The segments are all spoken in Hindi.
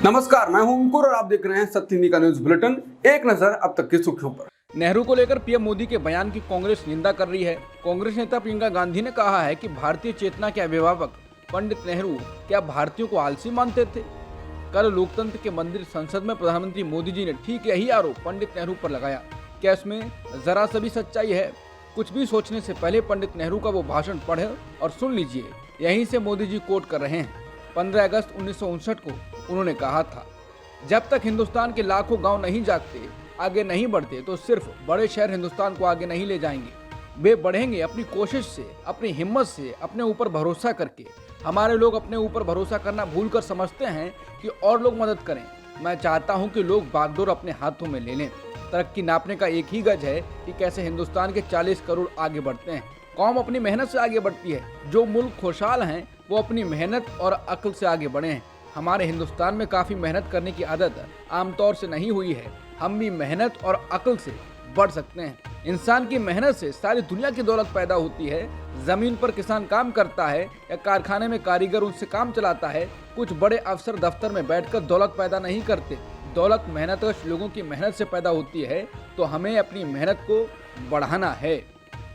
नमस्कार, मैं हूं अंकुर और आप देख रहे हैं सत्य हिंदी का न्यूज बुलेटिन। एक नजर अब तक की सुर्खियों पर। नेहरू को लेकर पीएम मोदी के बयान की कांग्रेस निंदा कर रही है। कांग्रेस नेता प्रियंका गांधी ने कहा है कि भारतीय चेतना के अभिभावक पंडित नेहरू क्या भारतीयों को आलसी मानते थे। कल लोकतंत्र के मंदिर संसद में प्रधानमंत्री मोदी जी ने ठीक यही आरोप पंडित नेहरू पर लगाया। क्या इसमें जरा सा भी सच्चाई है? कुछ भी सोचने से पहले पंडित नेहरू का वो भाषण पढ़े और सुन लीजिए। यहीं से मोदी जी कोट कर रहे हैं। 15 अगस्त 1959 को उन्होंने कहा था, जब तक हिंदुस्तान के लाखों गांव नहीं जागते, आगे नहीं बढ़ते, तो सिर्फ बड़े शहर हिंदुस्तान को आगे नहीं ले जाएंगे। वे बढ़ेंगे अपनी कोशिश से, अपनी हिम्मत से, अपने ऊपर भरोसा करके। हमारे लोग अपने ऊपर भरोसा करना भूलकर समझते हैं कि और लोग मदद करें। मैं चाहता हूं कि लोग बागडोर अपने हाथों में ले लें। तरक्की नापने का एक ही गज है कि कैसे हिंदुस्तान के 40 करोड़ आगे बढ़ते हैं। कौम अपनी मेहनत से आगे बढ़ती है। जो मुल्क खुशहाल हैं वो अपनी मेहनत और अक्ल से आगे बढ़े हैं। हमारे हिंदुस्तान में काफ़ी मेहनत करने की आदत आमतौर से नहीं हुई है। हम भी मेहनत और अक्ल से बढ़ सकते हैं। इंसान की मेहनत से सारी दुनिया की दौलत पैदा होती है। ज़मीन पर किसान काम करता है या कारखाने में कारीगर उनसे काम चलाता है। कुछ बड़े अफसर दफ्तर में बैठकर दौलत पैदा नहीं करते। दौलत मेहनतकश लोगों की मेहनत से पैदा होती है। तो हमें अपनी मेहनत को बढ़ाना है।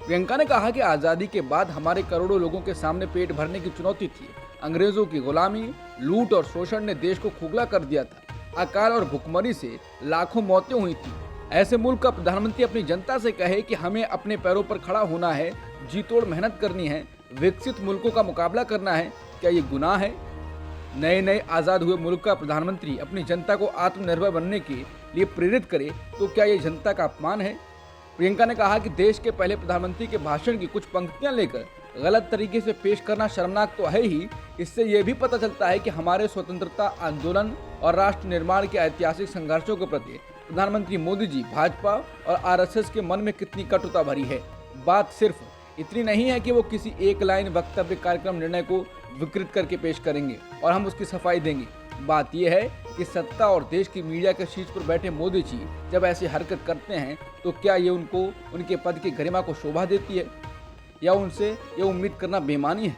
प्रियंका ने कहा कि आज़ादी के बाद हमारे करोड़ों लोगों के सामने पेट भरने की चुनौती थी। अंग्रेजों की गुलामी, लूट और शोषण ने देश को खोखला कर दिया था। अकाल और भुखमरी से लाखों मौतें हुई थी। ऐसे मुल्क का प्रधानमंत्री अपनी जनता से कहे कि हमें अपने पैरों पर खड़ा होना है, जी तोड़ मेहनत करनी है, विकसित मुल्कों का मुकाबला करना है, क्या ये गुनाह है? नए आज़ाद हुए मुल्क का प्रधानमंत्री अपनी जनता को आत्मनिर्भर बनने के लिए प्रेरित करे तो क्या ये जनता का अपमान है? प्रियंका ने कहा कि देश के पहले प्रधानमंत्री के भाषण की कुछ पंक्तियां लेकर गलत तरीके से पेश करना शर्मनाक तो है ही। इससे यह भी पता चलता है कि हमारे स्वतंत्रता आंदोलन और राष्ट्र निर्माण के ऐतिहासिक संघर्षों के प्रति प्रधानमंत्री मोदी जी, भाजपा और आरएसएस के मन में कितनी कटुता भरी है। बात सिर्फ इतनी नहीं है कि वो किसी एक लाइन वक्तव्य, कार्यक्रम, निर्णय को विकृत करके पेश करेंगे और हम उसकी सफाई देंगे। बात यह है कि सत्ता और देश की मीडिया के शीर्ष पर बैठे मोदी जी जब ऐसी हरकत करते हैं तो क्या ये उनको उनके पद की गरिमा को शोभा देती है या उनसे ये उम्मीद करना बेईमानी है?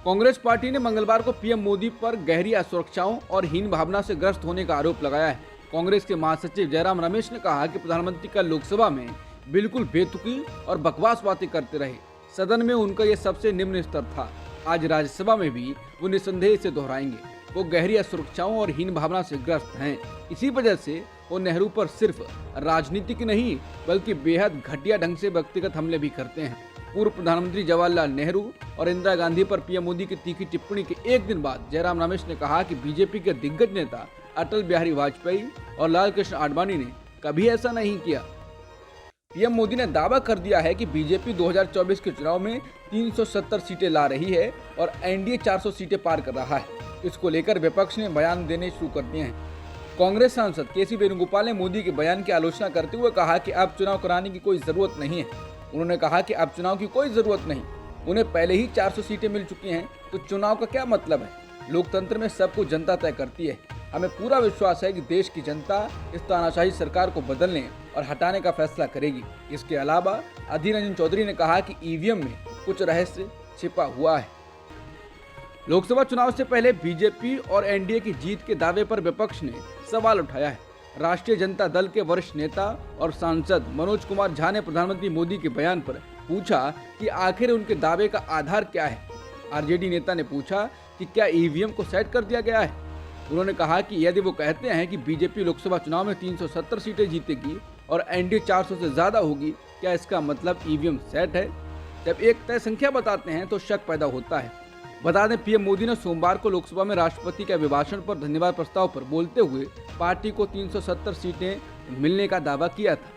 कांग्रेस पार्टी ने मंगलवार को पीएम मोदी पर गहरी असुरक्षाओं और हीन भावना से ग्रस्त होने का आरोप लगाया है। कांग्रेस के महासचिव जयराम रमेश ने कहा कि प्रधानमंत्री कल लोकसभा में बिल्कुल बेतुकी और बकवास बातें करते रहे। सदन में उनका यह सबसे निम्न स्तर था। आज राज्यसभा में भी वो निसंदेह से दोहराएंगे। वो गहरी असुरक्षाओं और हीन भावना से ग्रस्त हैं। इसी वजह से वो नेहरू पर सिर्फ राजनीतिक नहीं बल्कि बेहद घटिया ढंग से व्यक्तिगत हमले भी करते हैं। पूर्व प्रधानमंत्री जवाहरलाल नेहरू और इंदिरा गांधी पर पीएम मोदी की तीखी टिप्पणी के एक दिन बाद जयराम रमेश ने कहा कि बीजेपी के दिग्गज नेता अटल बिहारी वाजपेयी और लाल कृष्ण आडवाणी ने कभी ऐसा नहीं किया। पीएम मोदी ने दावा कर दिया है कि बीजेपी 2024 के चुनाव में 370 सीटें ला रही है और एनडीए 400 सीटें पार कर रहा है। इसको लेकर विपक्ष ने बयान देने शुरू कर दिए हैं। कांग्रेस सांसद केसी वेणुगोपाल ने मोदी के बयान की आलोचना करते हुए कहा कि अब चुनाव कराने की कोई जरूरत नहीं है। उन्होंने कहा कि अब चुनाव की कोई जरूरत नहीं, उन्हें पहले ही 400 सीटें मिल चुकी हैं, तो चुनाव का क्या मतलब है? लोकतंत्र में सब कुछ जनता तय करती है। हमें पूरा विश्वास है कि देश की जनता इस तानाशाही सरकार को बदलने और हटाने का फैसला करेगी। इसके अलावा अधीर रंजन चौधरी ने कहा कि ईवीएम में कुछ रहस्य छिपा हुआ है। लोकसभा चुनाव से पहले बीजेपी और एनडीए की जीत के दावे पर विपक्ष ने सवाल उठाया है। राष्ट्रीय जनता दल के वरिष्ठ नेता और सांसद मनोज कुमार झा ने प्रधानमंत्री मोदी के बयान पर पूछा कि आखिर उनके दावे का आधार क्या है। आरजेडी नेता ने पूछा कि क्या ईवीएम को सेट कर दिया गया है। उन्होंने कहा कि यदि वो कहते हैं कि बीजेपी लोकसभा चुनाव में 370 सीटें जीतेगी और एनडीए 400 से ज्यादा होगी, क्या इसका मतलब ईवीएम सेट है? जब एक तय संख्या बताते हैं तो शक पैदा होता है। बता दें, पीएम मोदी ने सोमवार को लोकसभा में राष्ट्रपति के अभिभाषण पर धन्यवाद प्रस्ताव पर बोलते हुए पार्टी को 370 सीटें मिलने का दावा किया था।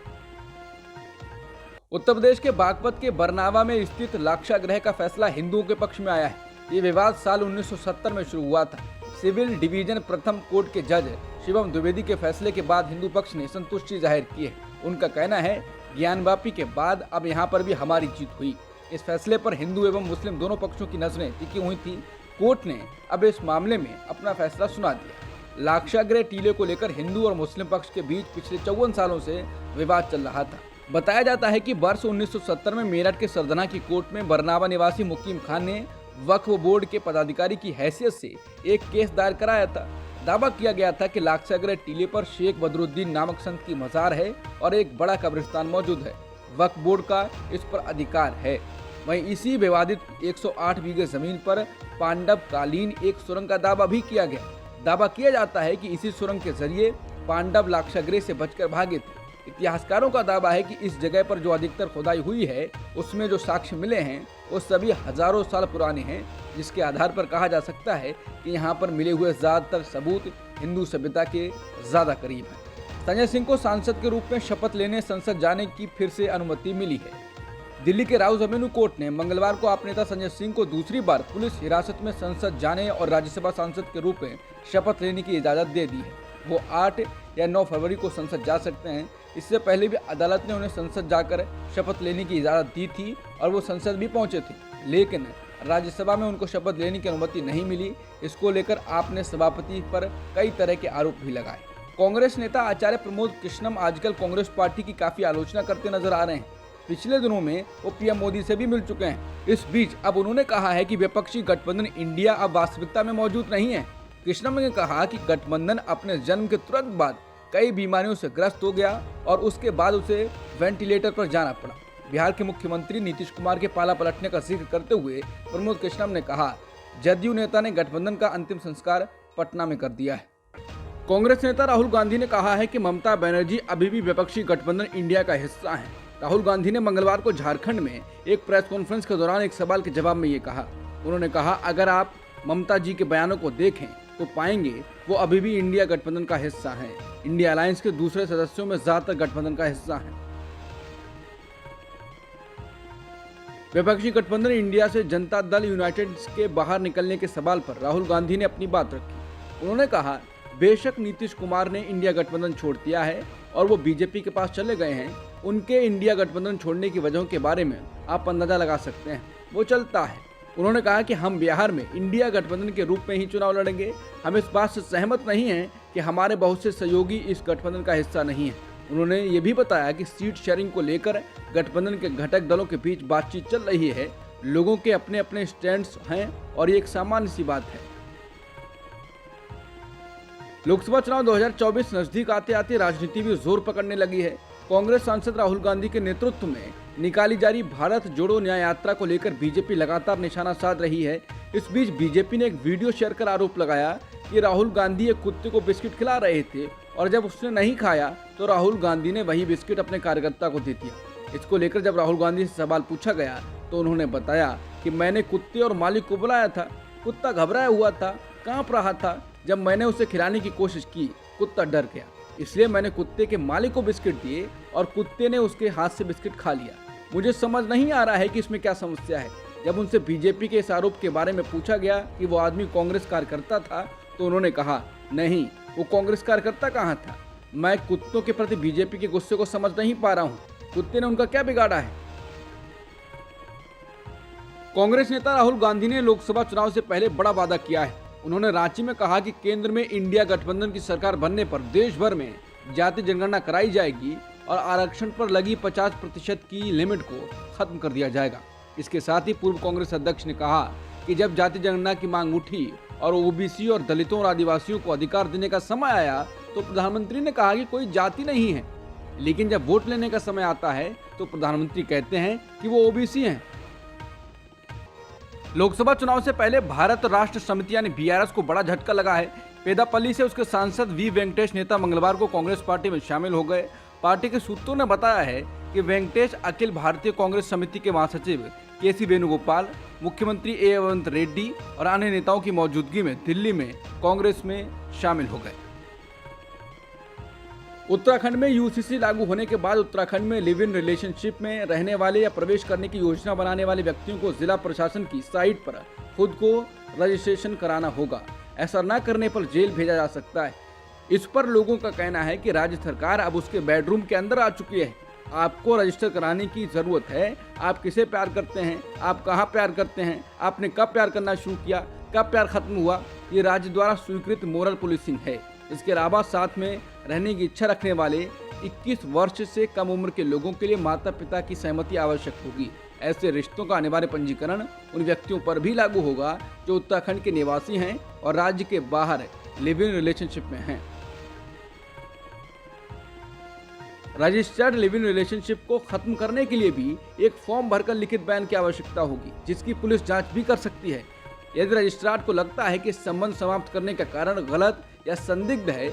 उत्तर प्रदेश के बागपत के बरनावा में स्थित लाक्षागृह का फैसला हिंदुओं के पक्ष में आया है। ये विवाद साल 1970 में शुरू हुआ था। सिविल डिवीजन प्रथम कोर्ट के जज शिवम द्विवेदी के फैसले के बाद हिंदू पक्ष ने संतुष्टि जाहिर की है। उनका कहना है, ज्ञानवापी के बाद अब यहाँ पर भी हमारी जीत हुई। इस फैसले पर हिंदू एवं मुस्लिम दोनों पक्षों की नजरें टिकी हुई थी। कोर्ट ने अब इस मामले में अपना फैसला सुना दिया। लाक्षागृह टीले को लेकर हिंदू और मुस्लिम पक्ष के बीच पिछले 54 सालों से विवाद चल रहा था। बताया जाता है कि वर्ष 1970 में मेरठ के सरदना की कोर्ट में बरनावा निवासी मुकीम खान ने वक्फ बोर्ड के पदाधिकारी की हैसियत से एक केस दायर कराया था। दावा किया गया था कि लाक्षागृह टीले पर शेख बदरुद्दीन नामक संत की मजार है और एक बड़ा कब्रिस्तान मौजूद है। वक्फ बोर्ड का इस पर अधिकार है। वहीं इसी विवादित 108 बीघे जमीन पर पांडव कालीन एक सुरंग का दावा भी किया गया। दावा किया जाता है कि इसी सुरंग के जरिए पांडव लाक्षागृह से बचकर भागे थे। इतिहासकारों का दावा है कि इस जगह पर जो अधिकतर खुदाई हुई है उसमें जो साक्ष्य मिले हैं वो सभी हजारों साल पुराने हैं, जिसके आधार पर कहा जा सकता है कि यहाँ पर मिले हुए ज्यादातर सबूत हिंदू सभ्यता के ज्यादा करीब हैं। संजय सिंह को सांसद के रूप में शपथ लेने संसद जाने की फिर से अनुमति मिली है। दिल्ली के राउज एवेन्यू कोर्ट ने मंगलवार को आप नेता संजय सिंह को दूसरी बार पुलिस हिरासत में संसद जाने और राज्यसभा सांसद के रूप में शपथ लेने की इजाजत दे दी है। वो 8 या 9 फरवरी को संसद जा सकते हैं। इससे पहले भी अदालत ने उन्हें संसद जाकर शपथ लेने की इजाजत दी थी और वो संसद भी पहुंचे थे, लेकिन राज्यसभा में उनको शपथ लेने की अनुमति नहीं मिली। इसको लेकर आपने सभापति पर कई तरह के आरोप भी लगाए। कांग्रेस नेता आचार्य प्रमोद कृष्णम आजकल कांग्रेस पार्टी की काफी आलोचना करते नजर आ रहे हैं। पिछले दिनों में वो पीएम मोदी से भी मिल चुके हैं। इस बीच अब उन्होंने कहा है कि विपक्षी गठबंधन इंडिया अब वास्तविकता में मौजूद नहीं है। कृष्णम ने कहा कि गठबंधन अपने जन्म के तुरंत बाद कई बीमारियों से ग्रस्त हो गया और उसके बाद उसे वेंटिलेटर पर जाना पड़ा। बिहार के मुख्यमंत्री नीतीश कुमार के पाला पलटने का जिक्र करते हुए प्रमोद कृष्णम ने कहा, जदयू नेता ने गठबंधन का अंतिम संस्कार पटना में कर दिया है। कांग्रेस नेता राहुल गांधी ने कहा है कि ममता बनर्जी अभी भी विपक्षी गठबंधन इंडिया का हिस्सा हैं। राहुल गांधी ने मंगलवार को झारखंड में एक प्रेस कॉन्फ्रेंस के दौरान एक सवाल के जवाब में ये कहा। उन्होंने कहा, अगर आप ममता जी के बयानों को देखें तो पाएंगे वो अभी भी इंडिया गठबंधन का हिस्सा हैं। इंडिया अलायंस के दूसरे सदस्यों में ज्यादातर गठबंधन का हिस्सा हैं। विपक्षी गठबंधन इंडिया से जनता दल यूनाइटेड के बाहर निकलने के सवाल पर राहुल गांधी ने अपनी बात रखी। उन्होंने कहा, बेशक नीतीश कुमार ने इंडिया गठबंधन छोड़ दिया है और वो बीजेपी के पास चले गए हैं। उनके इंडिया गठबंधन छोड़ने की वजहों के बारे में आप अंदाजा लगा सकते हैं, वो चलता है। उन्होंने कहा कि हम बिहार में इंडिया गठबंधन के रूप में ही चुनाव लड़ेंगे। हम इस बात से सहमत नहीं हैं कि हमारे बहुत से सहयोगी इस गठबंधन का हिस्सा नहीं है। उन्होंने ये भी बताया कि सीट शेयरिंग को लेकर गठबंधन के घटक दलों के बीच बातचीत चल रही है। लोगों के अपने अपने स्टैंड्स हैं और ये एक सामान्य सी बात है। लोकसभा चुनाव 2024 नजदीक आते आते राजनीति भी जोर पकड़ने लगी है। कांग्रेस सांसद राहुल गांधी के नेतृत्व में निकाली जा रही भारत जोड़ो न्याय यात्रा को लेकर बीजेपी लगातार निशाना साध रही है। इस बीच बीजेपी ने एक वीडियो शेयर कर आरोप लगाया कि राहुल गांधी एक कुत्ते को बिस्किट खिला रहे थे और जब उसने नहीं खाया तो राहुल गांधी ने वही बिस्किट अपने कार्यकर्ता को दे दिया। इसको लेकर जब राहुल गांधी से सवाल पूछा गया तो उन्होंने बताया कि मैंने कुत्ते और मालिक को बुलाया था। कुत्ता घबराया हुआ था, कांप रहा था। जब मैंने उसे खिलाने की कोशिश की, कुत्ता डर गया, इसलिए मैंने कुत्ते के मालिक को बिस्किट दिए और कुत्ते ने उसके हाथ से बिस्किट खा लिया। मुझे समझ नहीं आ रहा है कि इसमें क्या समस्या है। जब उनसे बीजेपी के इस आरोप के बारे में पूछा गया कि वो आदमी कांग्रेस कार्यकर्ता था तो उन्होंने कहा, नहीं, वो कांग्रेस कार्यकर्ता कहाँ था। मैं कुत्तों के प्रति बीजेपी के गुस्से को समझ नहीं पा रहा हूँ। कुत्ते ने उनका क्या बिगाड़ा है। कांग्रेस नेता राहुल गांधी ने लोकसभा चुनाव से पहले बड़ा वादा किया है। उन्होंने रांची में कहा कि केंद्र में इंडिया गठबंधन की सरकार बनने पर देश भर में जाति जनगणना कराई जाएगी और आरक्षण पर लगी 50% की लिमिट को खत्म कर दिया जाएगा। इसके साथ ही पूर्व कांग्रेस अध्यक्ष ने कहा कि जब जाति जनगणना की मांग उठी और ओबीसी और दलितों और आदिवासियों को अधिकार देने का समय आया तो प्रधानमंत्री ने कहा कि कोई जाति नहीं है, लेकिन जब वोट लेने का समय आता है तो प्रधानमंत्री कहते हैं कि वो ओबीसी हैं। लोकसभा चुनाव से पहले भारत राष्ट्र समिति यानी बीआरएस को बड़ा झटका लगा है। पेदापल्ली से उसके सांसद वी वेंकटेश नेता मंगलवार को कांग्रेस पार्टी में शामिल हो गए। पार्टी के सूत्रों ने बताया है कि वेंकटेश अखिल भारतीय कांग्रेस समिति के महासचिव केसी वेणुगोपाल, मुख्यमंत्री ए रेवंत रेड्डी और अन्य नेताओं की मौजूदगी में दिल्ली में कांग्रेस में शामिल हो गए। उत्तराखंड में यूसीसी लागू होने के बाद उत्तराखंड में लिव इन रिलेशनशिप में रहने वाले या प्रवेश करने की योजना बनाने वाले व्यक्तियों को जिला प्रशासन की साइट पर खुद को रजिस्ट्रेशन कराना होगा। ऐसा न करने पर जेल भेजा जा सकता है। इस पर लोगों का कहना है कि राज्य सरकार अब उसके बेडरूम के अंदर आ चुकी है। आपको रजिस्टर कराने की जरूरत है। आप किसे प्यार करते हैं, आप कहाँ प्यार करते हैं, आपने कब प्यार करना शुरू किया, कब प्यार खत्म हुआ, ये राज्य द्वारा स्वीकृत मोरल पुलिसिंग है। इसके अलावा साथ में रहने की इच्छा रखने वाले 21 वर्ष से कम उम्र के लोगों के लिए माता पिता की सहमति आवश्यक होगी। ऐसे रिश्तों का अनिवार्य पंजीकरण उन व्यक्तियों पर भी लागू होगा जो उत्तराखंड के निवासी हैं और राज्य के बाहर लिव इन रिलेशनशिप में हैं। रजिस्टर्ड लिव इन रिलेशनशिप को खत्म करने के लिए भी एक फॉर्म भरकर लिखित बयान की आवश्यकता होगी, जिसकी पुलिस जांच भी कर सकती है। यदि रजिस्ट्रार को लगता है कि संबंध समाप्त करने का कारण गलत या संदिग्ध है,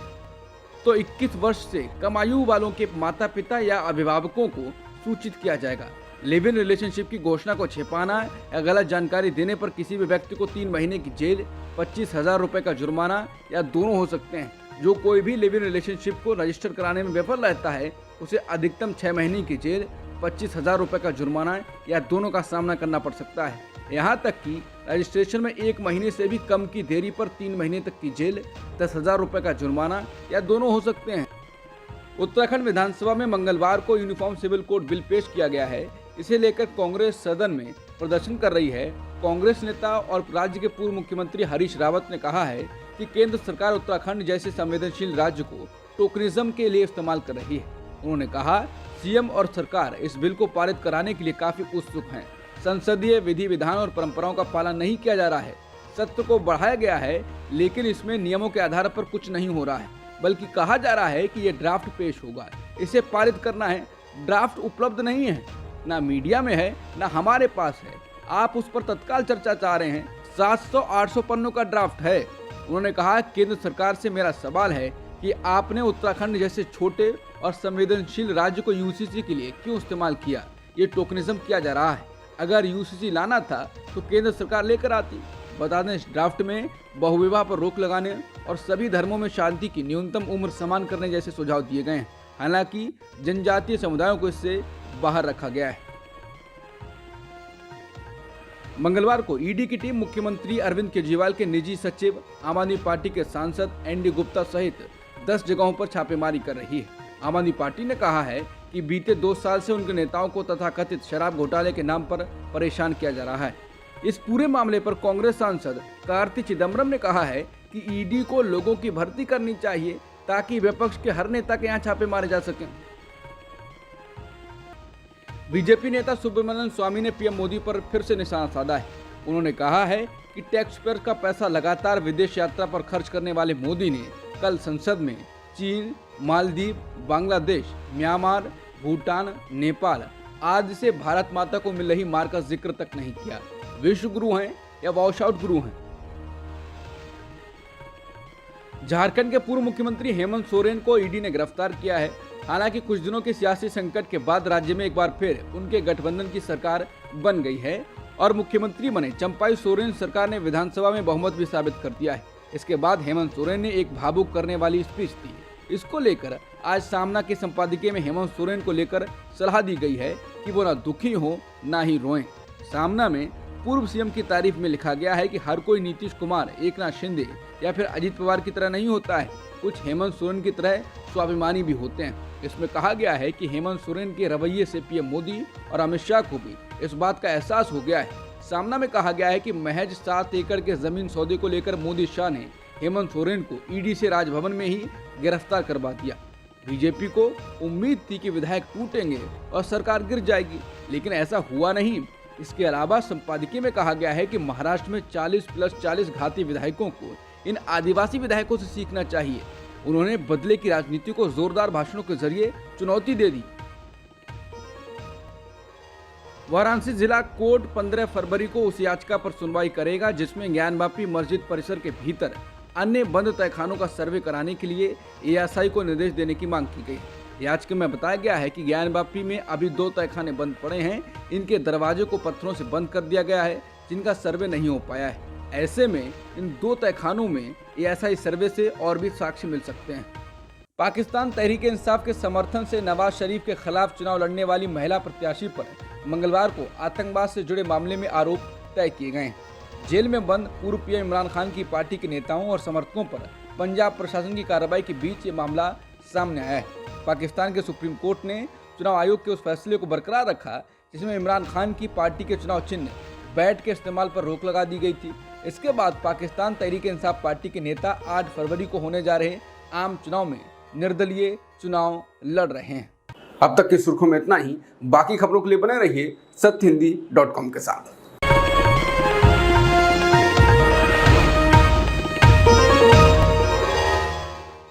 तो 21 वर्ष से कम आयु वालों के माता पिता या अभिभावकों को सूचित किया जाएगा। लिव इन रिलेशनशिप की घोषणा को छिपाना या गलत जानकारी देने पर किसी भी व्यक्ति को 3 महीने की जेल, 25,000 रुपए का जुर्माना या दोनों हो सकते हैं। जो कोई भी लिव इन रिलेशनशिप को रजिस्टर कराने में विफल रहता है, उसे अधिकतम 6 महीने की जेल, 25,000 रुपए का जुर्माना या दोनों का सामना करना पड़ सकता है। यहाँ तक कि रजिस्ट्रेशन में 1 महीने से भी कम की देरी पर 3 महीने तक की जेल, 10,000 रुपए का जुर्माना या दोनों हो सकते हैं। उत्तराखंड विधानसभा में मंगलवार को यूनिफॉर्म सिविल कोड बिल पेश किया गया है। इसे लेकर कांग्रेस सदन में प्रदर्शन कर रही है। कांग्रेस नेता और राज्य के पूर्व मुख्यमंत्री हरीश रावत ने कहा है कि केंद्र सरकार उत्तराखंड जैसे संवेदनशील राज्य को टोकनिज्म के लिए इस्तेमाल कर रही है। उन्होंने कहा, सीएम और सरकार इस बिल को पारित कराने के लिए काफी उत्सुक हैं। संसदीय विधि विधान और परंपराओं का पालन नहीं किया जा रहा है। सत्र को बढ़ाया गया है, लेकिन इसमें नियमों के आधार पर कुछ नहीं हो रहा है, बल्कि कहा जा रहा है कि ये ड्राफ्ट पेश होगा, इसे पारित करना है। ड्राफ्ट उपलब्ध नहीं है, ना मीडिया में है, ना हमारे पास है। आप उस पर तत्काल चर्चा चाह रहे हैं। 700-800 पन्नों का ड्राफ्ट है। उन्होंने कहा, केंद्र सरकार से मेरा सवाल है कि आपने उत्तराखंड जैसे छोटे और संवेदनशील राज्य को यूसीसी के लिए क्यों इस्तेमाल किया। ये टोकनिज्म किया जा रहा है। अगर यूसीसी लाना था तो केंद्र सरकार लेकर आती। बता दें, इस ड्राफ्ट में बहुविवाह पर रोक लगाने और सभी धर्मों में शांति की न्यूनतम उम्र समान करने जैसे सुझाव दिए गए हैं। हालांकि जनजातीय समुदायों को इससे बाहर रखा गया है। मंगलवार को ईडी की टीम मुख्यमंत्री अरविंद केजरीवाल के निजी सचिव, आम आदमी पार्टी के सांसद एनडी गुप्ता सहित 10 जगहों पर छापेमारी कर रही है। आम आदमी पार्टी ने कहा है कि बीते 2 साल से उनके नेताओं को तथाकथित शराब घोटाले के नाम पर परेशान किया जा रहा है। इस पूरे मामले पर कांग्रेस सांसद कार्ति चिदम्बरम ने कहा है कि ईडी को लोगों की भर्ती करनी चाहिए ताकि विपक्ष के हर नेता के यहाँ छापे मारे जा सकें। बीजेपी नेता सुब्रमण्यम स्वामी ने पीएम मोदी पर फिर से निशाना साधा है। उन्होंने कहा है कि टैक्स पेयर का पैसा लगातार विदेश यात्रा पर खर्च करने वाले मोदी ने कल संसद में चीन, मालदीव, बांग्लादेश, म्यांमार, भूटान, नेपाल आदि से भारत माता को मिल रही मार का जिक्र तक नहीं किया। विश्व गुरु हैं या वॉशआउट गुरु हैं। झारखंड के पूर्व मुख्यमंत्री हेमंत सोरेन को ईडी ने गिरफ्तार किया है। हालांकि कुछ दिनों के सियासी संकट के बाद राज्य में एक बार फिर उनके गठबंधन की सरकार बन गई है और मुख्यमंत्री बने चंपाई सोरेन सरकार ने विधानसभा में बहुमत भी साबित कर दिया है। इसके बाद हेमंत सोरेन ने एक भावुक करने वाली स्पीच दी। इसको लेकर आज सामना के संपादकीय में हेमंत सोरेन को लेकर सलाह दी गई है कि वो ना दुखी हो ना ही रोएं। सामना में पूर्व सीएम की तारीफ में लिखा गया है कि हर कोई नीतीश कुमार, एकनाथ शिंदे या फिर अजित पवार की तरह नहीं होता है, कुछ हेमंत सोरेन की तरह स्वाभिमानी भी होते हैं। इसमें कहा गया है कि हेमंत सोरेन के रवैये से पीएम मोदी और अमित शाह को भी इस बात का एहसास हो गया है। सामना में कहा गया है कि महज 7 एकड़ के जमीन सौदे को लेकर मोदी शाह ने हेमंत सोरेन को ईडी से राजभवन में ही गिरफ्तार करवा दिया। बीजेपी को उम्मीद थी कि विधायक टूटेंगे और सरकार गिर जाएगी, लेकिन ऐसा हुआ नहीं। इसके अलावा संपादकीय में कहा गया है कि महाराष्ट्र में 40+40 घाती विधायकों को इन आदिवासी विधायकों से सीखना चाहिए। उन्होंने बदले की राजनीति को जोरदार भाषणों के जरिए चुनौती दे दी। वाराणसी जिला कोर्ट 15 फरवरी को उस याचिका पर सुनवाई करेगा जिसमें ज्ञानवापी मस्जिद परिसर के भीतर अन्य बंद तहखानों का सर्वे कराने के लिए एएसआई को निर्देश देने की मांग की गई है। याचिका में बताया गया है कि ज्ञानवापी में अभी 2 तहखाने बंद पड़े हैं। इनके दरवाजे को पत्थरों से बंद कर दिया गया है, जिनका सर्वे नहीं हो पाया है। ऐसे में इन 2 तहखानों में एएसआई सर्वे से और भी साक्ष्य मिल सकते हैं। पाकिस्तान तहरीक इंसाफ के समर्थन से नवाज शरीफ के खिलाफ चुनाव लड़ने वाली महिला प्रत्याशी पर मंगलवार को आतंकवाद से जुड़े मामले में आरोप तय किए गए हैं। जेल में बंद पूर्व पीएम इमरान खान की पार्टी के नेताओं और समर्थकों पर पंजाब प्रशासन की कार्रवाई के बीच ये मामला सामने आया है। पाकिस्तान के सुप्रीम कोर्ट ने चुनाव आयोग के उस फैसले को बरकरार रखा जिसमें इमरान खान की पार्टी के चुनाव चिन्ह बैट के इस्तेमाल पर रोक लगा दी गई थी। इसके बाद पाकिस्तान तहरीक इंसाफ पार्टी के नेता 8 फरवरी को होने जा रहे आम चुनाव में निर्दलीय चुनाव लड़ रहे हैं। अब तक की सुर्खियों में इतना ही। बाकी खबरों के लिए बने रहिए सत्यहिंदी.com के साथ।